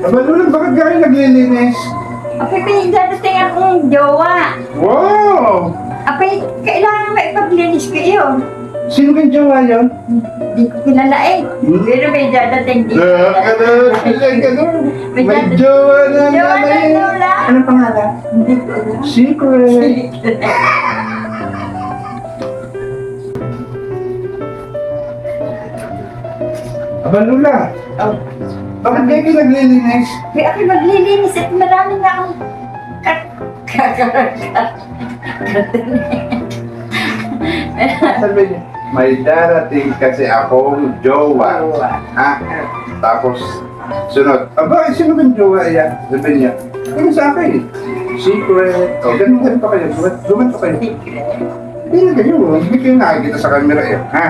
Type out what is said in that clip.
Aba, Lula, bakit gano'n naglilinis? Apay, pinagdadating akong jowa. Wow! Apay, kailangan maipaglinis kayo. Sino kang jowa yun? Di ko kilala eh. Pero may dadating dito. May jowa na Jowa na naman. Lola. Anong pangalan? Hindi ko alam. Secret. Aba, Lula, Oh. bakit kayo naglilinis? Kaya ako maglilinis at marami na akong Sabi niya, may darating kasi akong jowa. Ha? Tapos, sunod. Aba, sino bang jowa yan? Sabi niya, ano sa akin? Secret. O, ganun pa kayo. Gumanto kayo. Hindi na kayo. Hindi kayo nakikita sa camera eh. Ha?